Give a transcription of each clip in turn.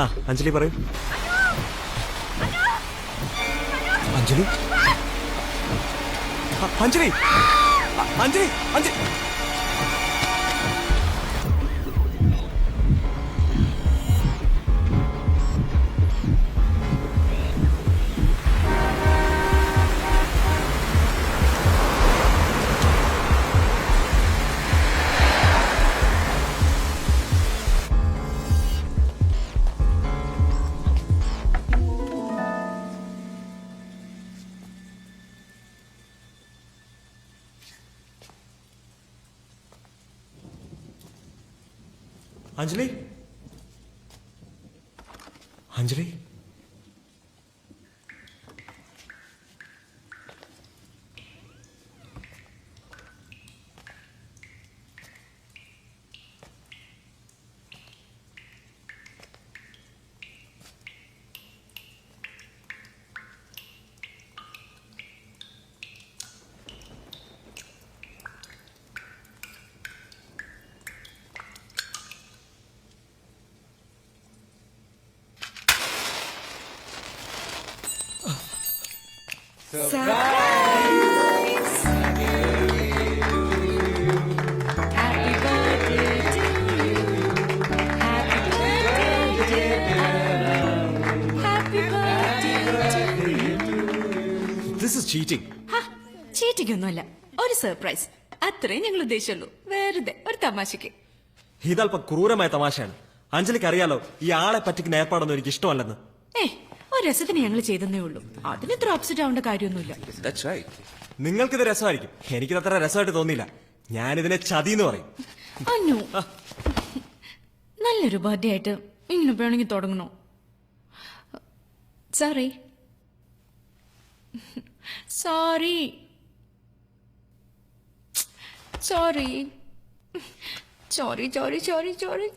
ആ അഞ്ജലി പറയൂ. അഞ്ജലി അഞ്ജലി അഞ്ജലി അഞ്ജലി അഞ്ജലി അഞ്ജലി ചീറ്റിംഗ് ഒന്നുമല്ല, ഒരു സർപ്രൈസ്. അത്രയും ഞങ്ങൾ ഉദ്ദേശിച്ചുള്ളൂ. വെറുതെ ഒരു തമാശക്ക്. ഇതല്പം ക്രൂരമായ തമാശയാണ്. അഞ്ജലിക്ക് അറിയാലോ ഈ ആളെ പറ്റിക്കുന്ന ഏർപ്പാടൊന്നും എനിക്ക് ഇഷ്ടമല്ലെന്ന്. ഒരു രസത്തിന് ഞങ്ങൾ ചെയ്തേ ഉള്ളൂ. അതിന് ഇത്ര അപ്സെറ്റ് ആവേണ്ട കാര്യമൊന്നുമില്ല. നിങ്ങൾക്കിത് രസമായിരിക്കും, എനിക്കിത് അത്ര രസമായിട്ട് തോന്നിയില്ല. ഞാനിതിനെ ചതി എന്ന് പറയും. അന്നു നല്ലൊരു ബർത്ത്ഡേ ആയിട്ട് ഇങ്ങനെ വേണമെങ്കിൽ തുടങ്ങണോ? Sorry sorry sorry sorry sorry sorry sorry.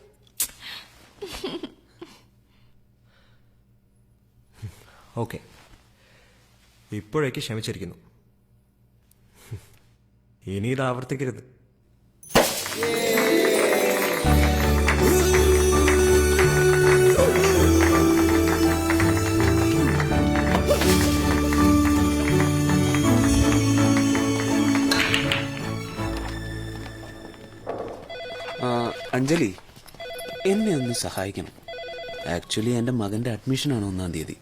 Okay, ഇപ്പോഴേക്ക് ക്ഷമിച്ചിരിക്കുന്നു. ഇനി ഇത് ആവർത്തിക്കരുത്. അഞ്ജലി, എന്നെ ഒന്ന് സഹായിക്കണം. ആക്ച്വലി എൻ്റെ മകൻ്റെ അഡ്മിഷനാണ് 1-ാം തീയതി.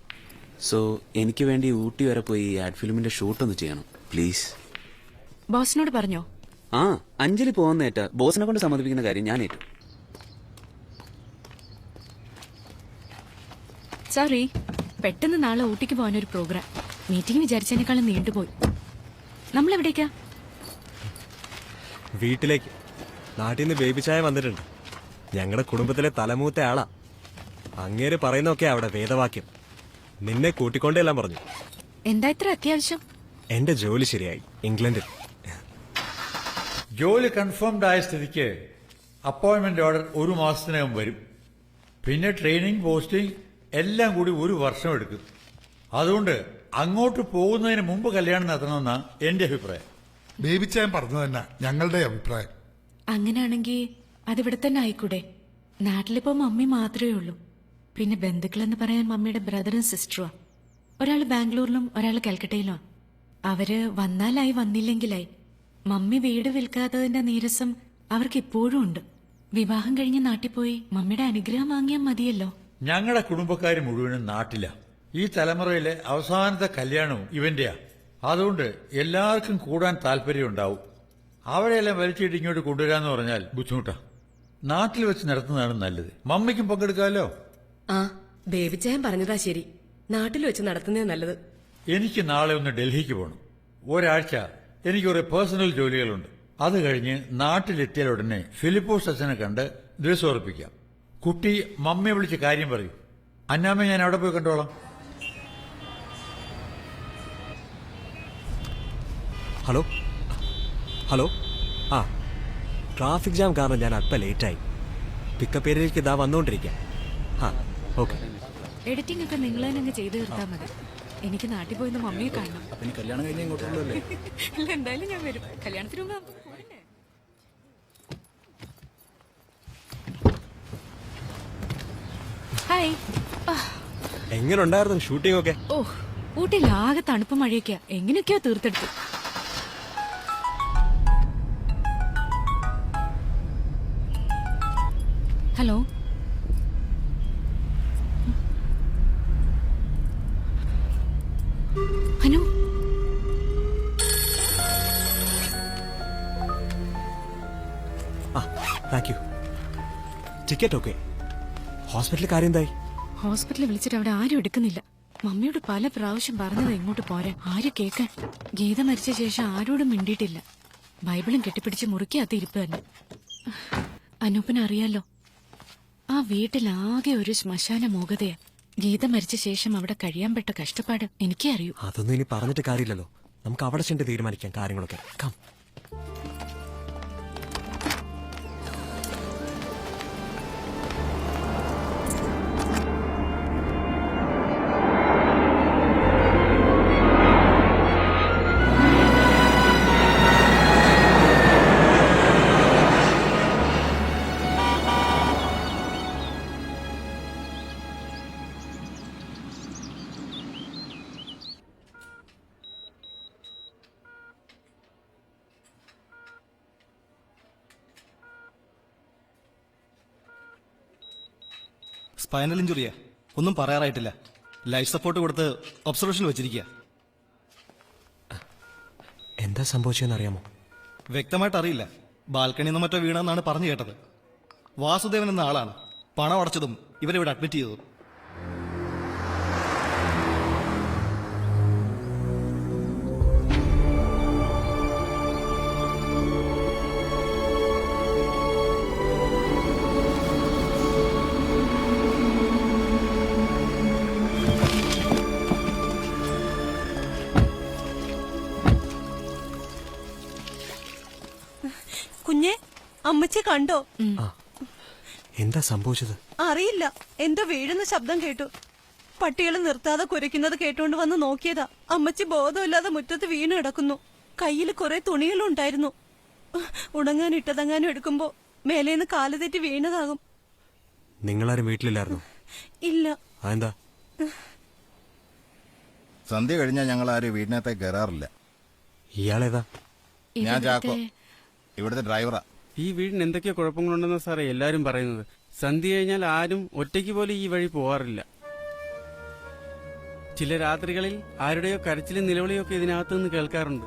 സോ എനിക്ക് വേണ്ടി ഊട്ടി വരെ പോയി ആഡ് ഫിലിമിന്റെ ഷൂട്ട് ഒന്ന് ചെയ്യണം പ്ലീസ്. ബോസിനോട് പറഞ്ഞോ? ആ, അഞ്ജലി പോകുന്നേറ്റ ബോസിനെ കൊണ്ട് സമ്മതിപ്പിക്കുന്ന കാര്യം ഞാൻ ഏറ്റു. സോറി, പെട്ടെന്ന് നാളെ ഊട്ടിക്ക് പോകാനൊരു പ്രോഗ്രാം. മീറ്റിംഗ് വിചാരിച്ചതിനേക്കാളും നീണ്ടുപോയി. നമ്മളെവിടേക്കാ? വീട്ടിലേക്ക്. നാട്ടിൽ നിന്ന് ബേബി ചായ വന്നിട്ടുണ്ട്. ഞങ്ങളുടെ കുടുംബത്തിലെ തലമൂത്ത ആളാ. അങ്ങേര് പറയുന്നൊക്കെ അവിടെ വേദവാക്യം. നിന്നെ കൂട്ടിക്കൊണ്ടെല്ലാം പറഞ്ഞു. എന്താ ഇത്ര അത്യാവശ്യം? എന്റെ ജോലി ശരിയായി ഇംഗ്ലണ്ടിൽ. ജോലി കൺഫേംഡ് ആയ സ്ഥിതിക്ക് അപ്പോയിന്റ്മെന്റ് ഓർഡർ 1 മാസത്തിനകം വരും. പിന്നെ ട്രെയിനിങ്, പോസ്റ്റിംഗ് എല്ലാം കൂടി 1 വർഷം എടുക്കും. അതുകൊണ്ട് അങ്ങോട്ട് പോകുന്നതിന് മുമ്പ് കല്യാണം നടത്തണമെന്നാണ് എന്റെ അഭിപ്രായം. ബേബിച്ചായൻ പറഞ്ഞു തന്നെ ഞങ്ങളുടെ അഭിപ്രായം. അങ്ങനെയാണെങ്കിൽ അതിവിടെ തന്നെ ആയിക്കൂടെ? നാട്ടിലിപ്പോ മമ്മി മാത്രമേ ഉള്ളൂ. പിന്നെ ബന്ധുക്കളെന്ന് പറയാൻ മമ്മിയുടെ ബ്രദറും സിസ്റ്ററുവാ. ഒരാൾ ബാംഗ്ലൂരിലും ഒരാൾ കൽക്കട്ടയിലുമാണ്. അവര് വന്നാലായി വന്നില്ലെങ്കിലായി. മമ്മി വീട് വിൽക്കാത്തതിന്റെ നീരസം അവർക്ക് ഇപ്പോഴും ഉണ്ട്. വിവാഹം കഴിഞ്ഞ് നാട്ടിൽ പോയി മമ്മിയുടെ അനുഗ്രഹം വാങ്ങിയാൽ മതിയല്ലോ. ഞങ്ങളുടെ കുടുംബക്കാർ മുഴുവനും നാട്ടില. ഈ തലമുറയിലെ അവസാനത്തെ കല്യാണവും ഇവന്റെയാ. അതുകൊണ്ട് എല്ലാവർക്കും കൂടാൻ താല്പര്യമുണ്ടാവും. അവരെല്ലാം വലിച്ചിട്ട് ഇങ്ങോട്ട് കൊണ്ടുവരാന്ന് പറഞ്ഞാൽ ബുദ്ധിമുട്ടാ. നാട്ടിൽ വെച്ച് നടത്തുന്നതാണ് നല്ലത്. മമ്മിക്കും പങ്കെടുക്കാമല്ലോ. ആ, ബേബിച്ചായൻ പറഞ്ഞതാ ശരി. നാട്ടിൽ വെച്ച് നടത്തുന്നേ നല്ലത്. എനിക്ക് നാളെ ഒന്ന് ഡൽഹിക്ക് പോകണം. ഒരാഴ്ച എനിക്ക് കുറെ പേഴ്സണൽ ജോലികളുണ്ട്. അത് കഴിഞ്ഞ് നാട്ടിലെത്തിയാൽ ഉടനെ ഫിലിപ്പോസ് അച്ഛനെ കണ്ട് ദിവസം ഉറപ്പിക്കാം. കുട്ടി മമ്മിയെ വിളിച്ച് കാര്യം പറയും. അന്നാമ്മ ഞാൻ അവിടെ പോയി കണ്ടോളാം. Hello hello. ആ, ട്രാഫിക് ജാം കാരണം ഞാൻ അല്പം ലേറ്റായി. പിക്കപ്പ് ഏരിയയിലേക്ക് ഇതാ വന്നുകൊണ്ടിരിക്കാം. ആ, ഓക്കെ. എഡിറ്റിംഗ് ഒക്കെ നിങ്ങൾ തന്നെ ചെയ്തു തീർത്താൽ മതി. എനിക്ക് നാട്ടിൽ പോയിന്ന് മമ്മിയെ കാണണം. കല്യാണം കഴിഞ്ഞ ഇങ്ങോട്ടുള്ളൂ. എന്തായാലും ഞാൻ വരും. കല്യാണത്തിന് മുമ്പ് ഹായ്. എങ്ങനെ ഉണ്ടായിരുന്നു ഷൂട്ടിംഗ് ഒക്കെ? ഓ, ഊട്ടിയിലാകെ തണുപ്പ് മഴയൊക്കെയാ. എങ്ങനെയൊക്കെയോ തീർത്തെടുത്തു. ഹലോ. അനു. ആ, താങ്ക് യു. Ticket okay. ഹോസ്പിറ്റലിൽ കാര്യം എന്തായി? ഹോസ്പിറ്റലിൽ വിളിച്ചിട്ട് അവിടെ ആരും എടുക്കുന്നില്ല. മമ്മിയോട് പല പ്രാവശ്യം പറഞ്ഞത് ഇങ്ങോട്ട് പോരാൻ. ആരും കേൾക്കാൻ. ഗീത മരിച്ച ശേഷം ആരോടും മിണ്ടിയിട്ടില്ല. ബൈബിളും കെട്ടിപ്പിടിച്ച് മുറുക്കിയകത്ത് ഇരിപ്പ് തന്നെ. അനൂപിന് അറിയാലോ, ആ വീട്ടിലാകെ ഒരു ശ്മശാന മൂകതയാ. ഗീത മരിച്ച ശേഷം അവിടെ കഴിയാൻ പെട്ട കഷ്ടപ്പാട് എനിക്കേ അറിയൂ. അതൊന്നും ഇനി പറഞ്ഞിട്ട് കാര്യമില്ലല്ലോ. നമുക്ക് അവിടെ ചെന്ന് തീരുമാനിക്കാം കാര്യങ്ങളൊക്കെ. കം. സ്പൈനൽ ഇഞ്ചുറിയാ, ഒന്നും പറയാറായിട്ടില്ല. ലൈഫ് സപ്പോർട്ട് കൊടുത്ത് ഒബ്സർവേഷൻ വെച്ചിരിക്കുക. എന്താ സംഭവിച്ചതെന്ന് അറിയാമോ? വ്യക്തമായിട്ട് അറിയില്ല. ബാൽക്കണിയിൽ നിന്ന് മറ്റോ വീണെന്നാണ് പറഞ്ഞു കേട്ടത്. വാസുദേവൻ എന്ന ആളാണ് പണം അടച്ചതും ഇവരിവിടെ അഡ്മിറ്റ് ചെയ്തതും. കുഞ്ഞെ, അമ്മച്ചി കണ്ടോ? എന്താ സംഭവിച്ചത്? അറിയില്ല, എന്തോ വീഴുന്ന ശബ്ദം കേട്ടു. പട്ടികൾ നിർത്താതെ കുരയ്ക്കുന്നത് കേട്ടോണ്ട് വന്ന് നോക്കിയതാ. അമ്മച്ചി ബോധമില്ലാതെ മുറ്റത്ത് വീണ് കിടക്കുന്നു. കയ്യിൽ കുറെ തുണികളുണ്ടായിരുന്നു. ഉണങ്ങാൻ ഇട്ടതങ്ങാനും എടുക്കുമ്പോ മേലേന്ന് കാല് തെറ്റി വീണതാകും. നിങ്ങളാരും വീട്ടിലില്ലായിരുന്നു? ഇല്ല. അതെന്താ? സന്ധ്യ കഴിഞ്ഞാൽ ഞങ്ങൾ ആരും വീടിനകത്തേക്ക് കയറാറില്ല. ഇയാളേതാ? ഞാൻ ചാക്കോ, ഇവിടുത്തെ ഡ്രൈവറാ. ഈ വീടിന് എന്തൊക്കെയോ കുഴപ്പങ്ങളുണ്ടെന്ന സാറേ എല്ലാരും പറയുന്നത്. സന്ധ്യ കഴിഞ്ഞാൽ ആരും ഒറ്റയ്ക്ക് പോലും ഈ വഴി പോവാറില്ല. ചില രാത്രികളിൽ ആരുടെയോ കരച്ചിലും നിലവിളിയോ ഒക്കെ ഇതിനകത്തു നിന്ന് കേൾക്കാറുണ്ട്.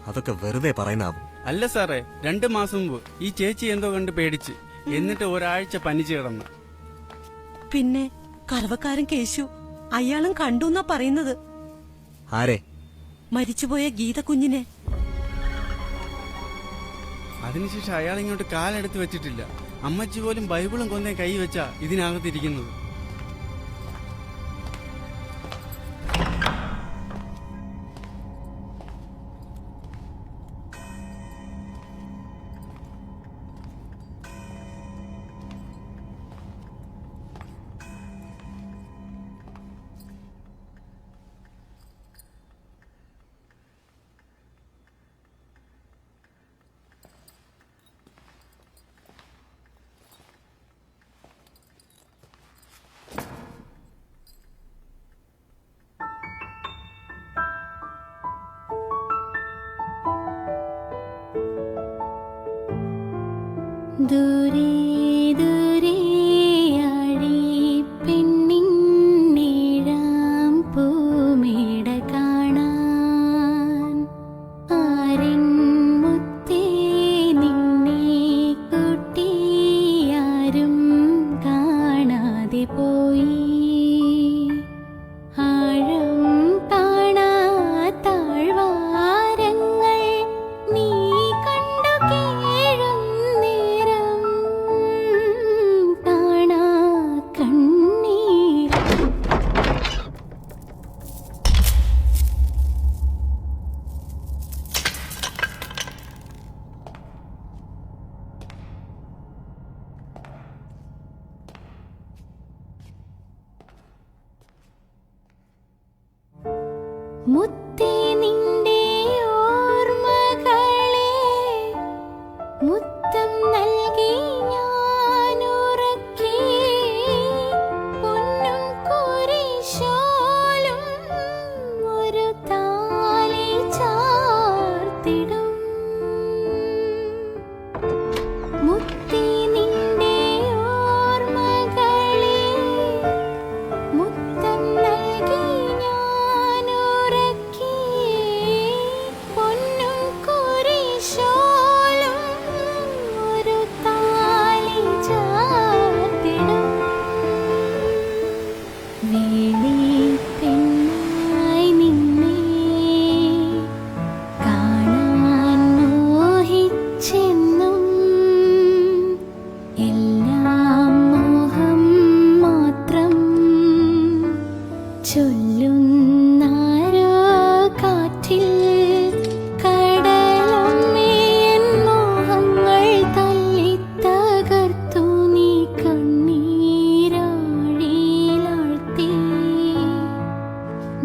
അതൊക്കെ വെറുതെ പറയുന്നാവും. അല്ല സാറേ, 2 മാസം മുമ്പ് ഈ ചേച്ചി എന്തോ കണ്ട് പേടിച്ച്, എന്നിട്ട് ഒരാഴ്ച പനിച്ചു കിടന്നു. പിന്നെ കറവക്കാരൻ കേശു, അയാളും കണ്ടുന്നാ പറയുന്നത്. ആരെ? മരിച്ചുപോയ ഗീത കുഞ്ഞിനെ. അതിനുശേഷം അയാൾ ഇങ്ങോട്ട് കാലെടുത്ത് വെച്ചിട്ടില്ല. അമ്മച്ചി പോലും ബൈബിളും കൊന്നേ കൈ വെച്ചാ ഇതിനകത്തിരിക്കുന്നത്. ദൂരെ ദൂരെ ആഴി പെണ്ണിൻ നീഴാം പൂമേട കാണാൻ ആരൻ മുത്തേ നിന്നെ കൂട്ടിയാരും കാണാതെ പോയി. ആഴം കാണാ താഴ്വാരങ്ങൾ നീ കണ്ടു കേഴും നേരം കാണാ കണ്ണീർ. മുത്തേ നിന്റെ ഓർമ്മകളെ മുത്തം നൽകി ഞാനുറക്കി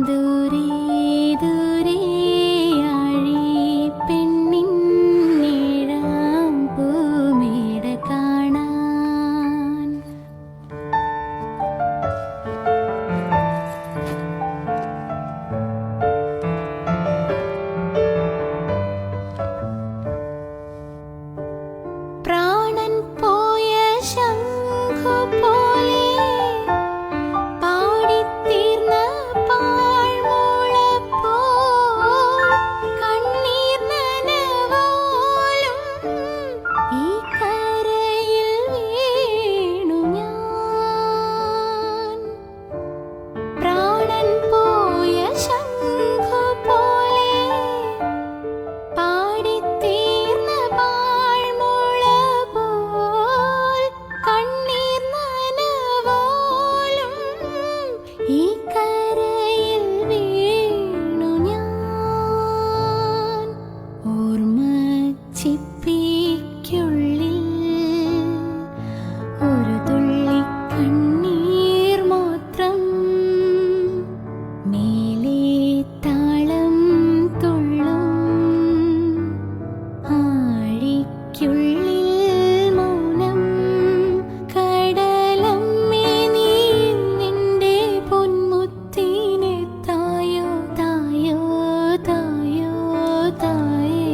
ദൂരെ ദൂരെ ആഴി പെണ്ണിൻ നീഴാം പൂമേട കാണാൻ. പ്രാണൻ പോയ ശംഖു പോലെ പാടിത്തീർന്ന പാഴ്മൂള പോൽ കണ്ണീർ നനവാലും ഈ കരയിൽ വീണു ഞാൻ. പ്രാണൻ പോയ ശംഖു പോലെ പാടിത്തീർന്ന പാഴ്മൂള പോൽ കണ്ണീർ നനവാലും ഈ കരയിൽ വീണു ഞാൻ. ഓർമ്മച്ചിപ്പിക്കുള്ളിൽ ഒരു തുള്ളി കണ്ണീർ മാത്രം. മേലെ താളം തുള്ളും ആഴിക്കുള്ളിൽ മൗനം. കടലമ്മേ നീ നിന്റെ പൊന്മുത്തിനെ തായോ തായോ തായോ തായേ.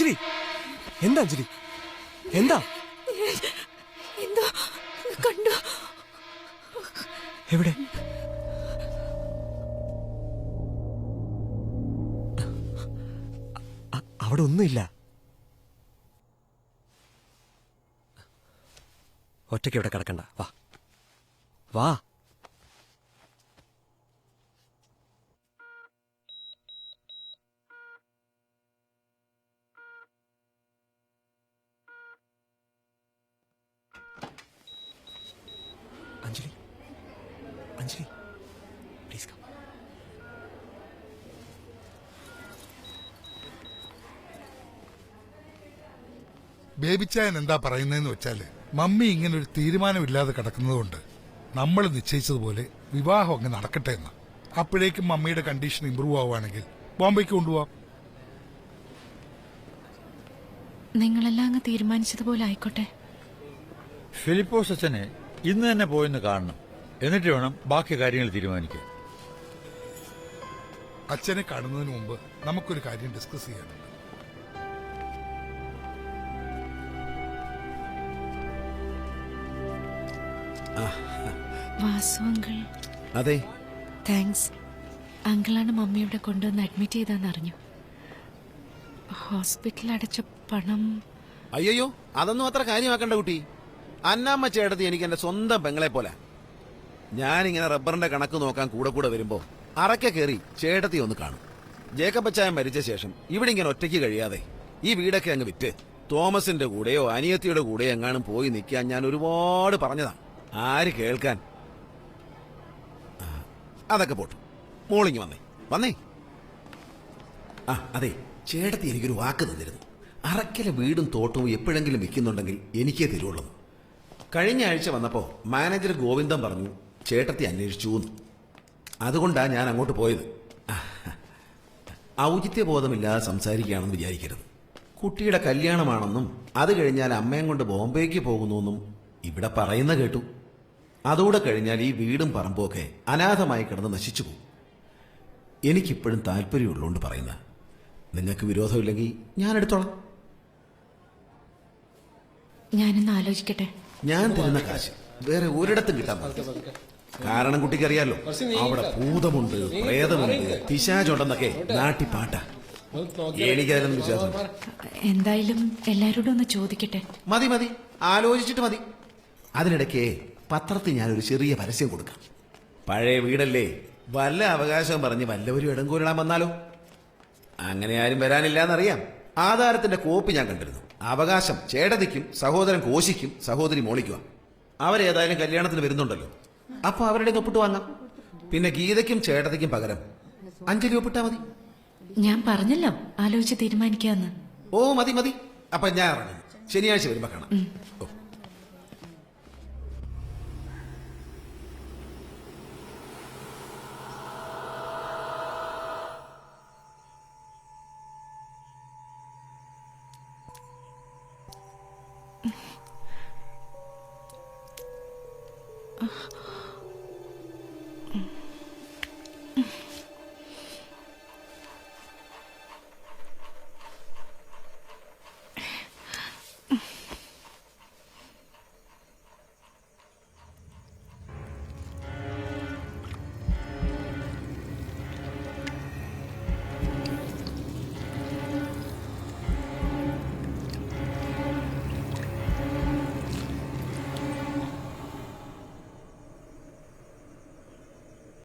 അഞ്ജലി എന്താ അഞ്ജലി എന്താ എന്തോ കണ്ടു. എവിടെ? അവിടെ ഒന്നുമില്ല. ഒറ്റയ്ക്ക് ഇവിടെ കിടക്കണ്ട, വാ വാ. Anjali Anjali please come. ബേബിച്ചായൻ എന്താ പറയുന്നതെന്ന് വെച്ചാല് മമ്മി ഇങ്ങനെ ഒരു തീരുമാനമില്ലാതെ കിടക്കുന്നതുകൊണ്ട് നമ്മൾ നിശ്ചയിച്ചതുപോലെ വിവാഹം അങ്ങ് നടക്കട്ടെ എന്ന്. അപ്പോഴേക്കും മമ്മിയുടെ കണ്ടീഷൻ ഇമ്പ്രൂവ് ആവുകയാണെങ്കിൽ ബോംബെക്ക് കൊണ്ടുപോവാം. നിങ്ങളെല്ലാം അങ്ങ് തീരുമാനിച്ചതുപോലെ ആയിക്കോട്ടെ. ഫിലിപ്പോസ് അച്ഛനെ ഇന്ന് തന്നെ പോയെന്ന് കാണണം. എന്നിട്ട് വേണം ബാക്കി കാര്യങ്ങൾ തീരുമാനിക്കാൻ. അച്ഛനെ കാണുന്നതിന് മുമ്പ് നമുക്കൊരു കാര്യം ഡിസ്കസ് ചെയ്യാനുണ്ട്. വാസു അങ്കിൾ. അതെ, താങ്ക്സ്. അങ്കിളാണ് മമ്മിയുടെ കൊണ്ടുവന്ന് അഡ്മിറ്റ് ചെയ്താന്ന് അറിഞ്ഞു. ഹോസ്പിറ്റലിൽ അടച്ച പണം. അയ്യോ, അതൊന്നും അത്ര കാര്യമാക്കണ്ട കുട്ടി. അന്നാമ്മ ചേട്ടത്തി എനിക്ക് എന്റെ സ്വന്തം പെങ്ങളെ പോലെ. ഞാനിങ്ങനെ റബ്ബറിന്റെ കണക്ക് നോക്കാൻ കൂടെ കൂടെ വരുമ്പോ അറയ്ക്ക കയറി ചേട്ടത്തി ഒന്ന് കാണും. ജേക്കബച്ചായൻ മരിച്ച ശേഷം ഇവിടെ ഇങ്ങനെ ഒറ്റയ്ക്ക് കഴിയാതെ ഈ വീടൊക്കെ അങ്ങ് വിറ്റ് തോമസിന്റെ കൂടെയോ അനിയത്തിയുടെ കൂടെയോ എങ്ങാനും പോയി നിൽക്കാൻ ഞാൻ ഒരുപാട് പറഞ്ഞതാ. ആര് കേൾക്കാൻ? അതൊക്കെ പോട്ടു. മോളിങ് വന്നേ. ആ അതെ, ചേട്ടത്തി എനിക്കൊരു വാക്ക് തന്നിരുന്നു. അറക്കലെ വീടും തോട്ടവും എപ്പോഴെങ്കിലും വിൽക്കുന്നുണ്ടെങ്കിൽ എനിക്കേ തരുള്ളൂ. കഴിഞ്ഞ ആഴ്ച വന്നപ്പോ മാനേജർ ഗോവിന്ദൻ പറഞ്ഞു ചേട്ടത്തി അന്വേഷിച്ചു എന്ന്. അതുകൊണ്ടാ ഞാൻ അങ്ങോട്ട് പോയത്. ഔചിത്യബോധമില്ലാതെ സംസാരിക്കുകയാണെന്ന് വിചാരിക്കരുത്. കുട്ടിയുടെ കല്യാണമാണെന്നും അത് കഴിഞ്ഞാൽ അമ്മയും കൊണ്ട് ബോംബെക്ക് പോകുന്നുവെന്നും ഇവിടെ പറയുന്ന കേട്ടു. അതുകൂടെ കഴിഞ്ഞാൽ ഈ വീടും പറമ്പുമൊക്കെ അനാഥമായി കിടന്ന് നശിച്ചു പോകും. എനിക്കിപ്പോഴും താല്പര്യമുള്ളതുകൊണ്ട് പറയുന്ന. നിങ്ങൾക്ക് വിരോധമില്ലെങ്കിൽ ഞാൻ എടുത്തോളാം. ഞാനൊന്ന് ആലോചിക്കട്ടെ. ഞാൻ തരുന്ന കാശ് വേറെ ഒരിടത്തും കിട്ടാൻ പറ്റില്ല. കാരണം കുട്ടിക്കറിയാലോ, അവിടെ ഭൂതമുണ്ട്, പ്രേതമുണ്ട്, പിശാചുണ്ടെന്നൊക്കെ നാട്ടിപ്പാട്ട. എനിക്കതിനൊന്നും വിശ്വാസം. എന്തായാലും എല്ലാരോടും ഒന്ന് ചോദിക്കട്ടെ. മതി, ആലോചിച്ചിട്ട് മതി. അതിനിടയ്ക്ക് പത്രത്തിൽ ഞാനൊരു ചെറിയ പരസ്യം കൊടുക്കാം. പഴയ വീടല്ലേ, വല്ല അവകാശവും പറഞ്ഞ് വല്ലവരും ഇടംകൂരിടാൻ വന്നാലോ? അങ്ങനെ ആരും വരാനില്ലാന്നറിയാം. ആധാരത്തിന്റെ കോപ്പി ഞാൻ കണ്ടിരുന്നു. അവകാശം ചേട്ടതിക്കും സഹോദരൻ കോശിക്കും സഹോദരി മോളിക്കുവാ. അവരേതായാലും കല്യാണത്തിന് വരുന്നുണ്ടല്ലോ, അപ്പൊ അവരുടെ ഒപ്പിട്ട് വാങ്ങാം. പിന്നെ ഗീതയ്ക്കും ചേട്ടതിക്കും പകരം അഞ്ജലി ഒപ്പിട്ടാ മതി. ഞാൻ പറഞ്ഞല്ലോ ആലോചിച്ച് തീരുമാനിക്കാന്ന്. ഓ മതി. അപ്പൊ ഞാൻ ഇറങ്ങുന്നു. ശനിയാഴ്ച വരുമ്പോ കാണാം. ഓ. Ugh.